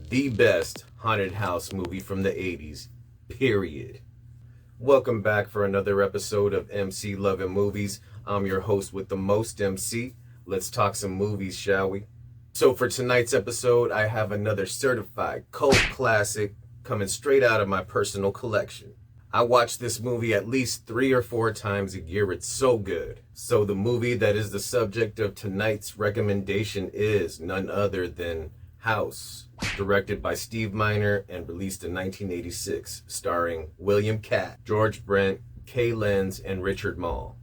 the best haunted house movie from the 80s, period. Welcome back for another episode of MC Loving Movies. I'm your host with the most, MC. Let's talk some movies, shall we? So for tonight's episode, I have another certified cult classic coming straight out of my personal collection. I watch this movie at least 3 or 4 times a year. It's so good. So the movie that is the subject of tonight's recommendation is none other than House, directed by Steve Miner and released in 1986, starring William Katt, George Brent, Kay Lenz, and Richard Mall.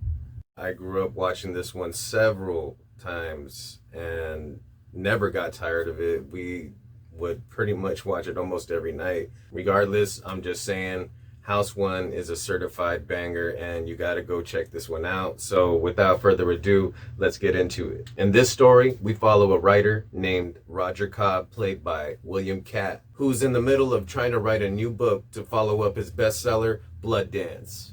I grew up watching this one several times and never got tired of it. We would pretty much watch it almost every night. Regardless, I'm just saying, House 1 is a certified banger and you gotta go check this one out. So without further ado, let's get into it. In this story, we follow a writer named Roger Cobb, played by William Katt, who's in the middle of trying to write a new book to follow up his bestseller, Blood Dance.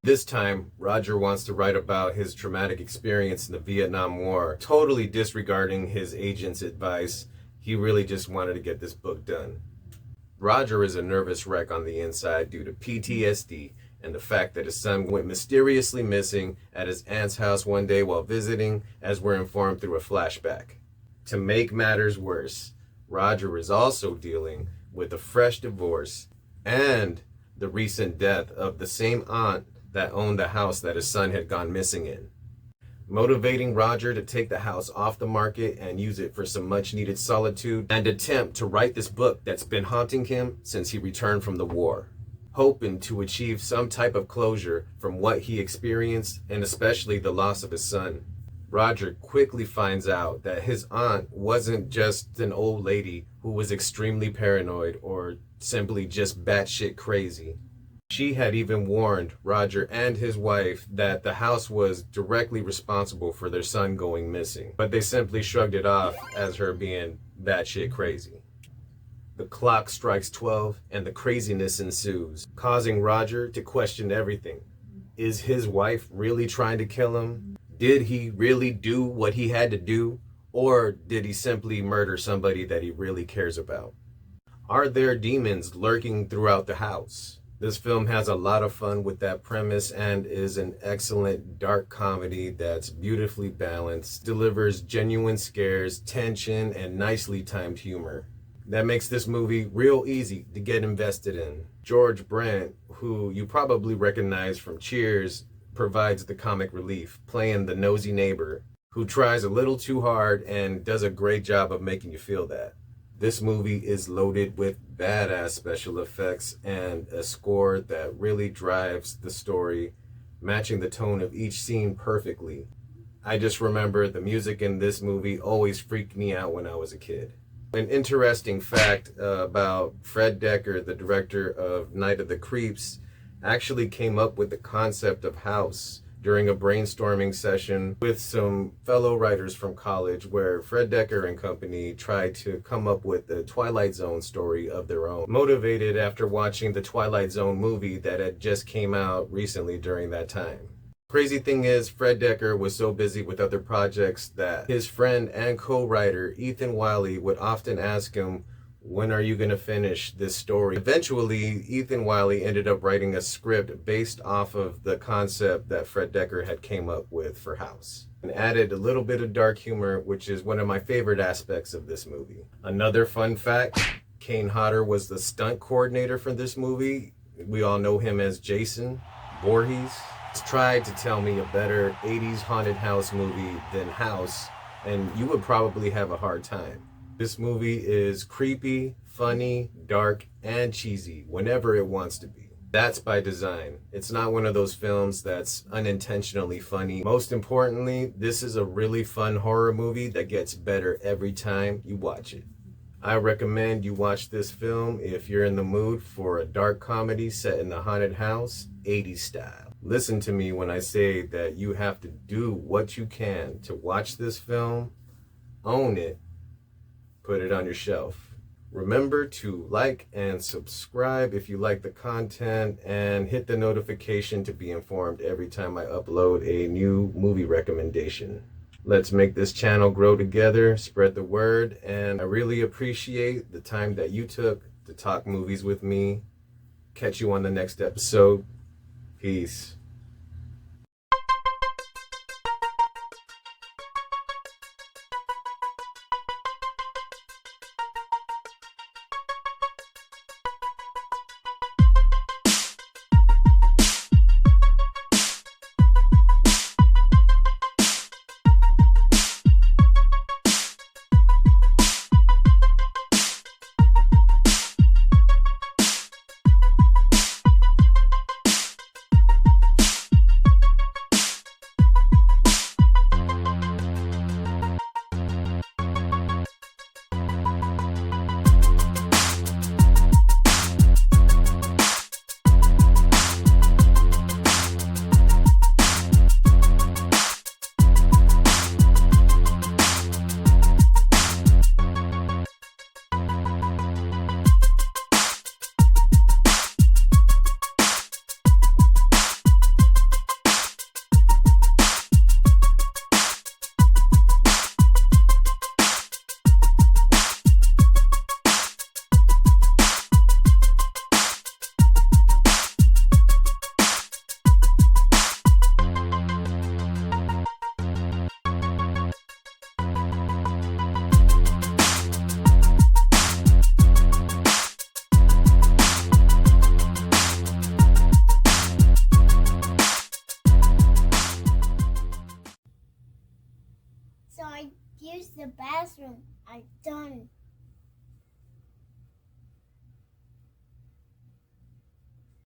This time, Roger wants to write about his traumatic experience in the Vietnam War, totally disregarding his agent's advice. He really just wanted to get this book done. Roger is a nervous wreck on the inside due to PTSD and the fact that his son went mysteriously missing at his aunt's house one day while visiting, as we're informed through a flashback. To make matters worse, Roger is also dealing with a fresh divorce and the recent death of the same aunt that owned the house that his son had gone missing in, motivating Roger to take the house off the market and use it for some much needed solitude and attempt to write this book that's been haunting him since he returned from the war, hoping to achieve some type of closure from what he experienced and especially the loss of his son. Roger quickly finds out that his aunt wasn't just an old lady who was extremely paranoid or simply just batshit crazy. She had even warned Roger and his wife that the house was directly responsible for their son going missing, but they simply shrugged it off as her being batshit crazy. The clock strikes 12 and the craziness ensues, causing Roger to question everything. Is his wife really trying to kill him? Did he really do what he had to do? Or did he simply murder somebody that he really cares about? Are there demons lurking throughout the house? This film has a lot of fun with that premise and is an excellent dark comedy that's beautifully balanced, delivers genuine scares, tension, and nicely timed humor. That makes this movie real easy to get invested in. George Brent, who you probably recognize from Cheers, provides the comic relief, playing the nosy neighbor who tries a little too hard and does a great job of making you feel that. This movie is loaded with badass special effects and a score that really drives the story, matching the tone of each scene perfectly. I just remember the music in this movie always freaked me out when I was a kid. An interesting fact about Fred Dekker, the director of Night of the Creeps, actually came up with the concept of House during a brainstorming session with some fellow writers from college, where Fred Dekker and company tried to come up with a Twilight Zone story of their own, motivated after watching the Twilight Zone movie that had just came out recently during that time. Crazy thing is, Fred Dekker was so busy with other projects that his friend and co-writer Ethan Wiley would often ask him, when are you going to finish this story? Eventually, Ethan Wiley ended up writing a script based off of the concept that Fred Dekker had came up with for House, and added a little bit of dark humor, which is one of my favorite aspects of this movie. Another fun fact, Kane Hodder was the stunt coordinator for this movie. We all know him as Jason Voorhees. He's tried to tell me a better 80s haunted house movie than House, and you would probably have a hard time. This movie is creepy, funny, dark, and cheesy whenever it wants to be. That's by design. It's not one of those films that's unintentionally funny. Most importantly, this is a really fun horror movie that gets better every time you watch it. I recommend you watch this film if you're in the mood for a dark comedy set in the haunted house, 80s style. Listen to me when I say that you have to do what you can to watch this film, own it, put it on your shelf. Remember to like and subscribe if you like the content, and hit the notification to be informed every time I upload a new movie recommendation. Let's make this channel grow together, spread the word, and I really appreciate the time that you took to talk movies with me. Catch you on the next episode. Peace. So I use the bathroom. I don't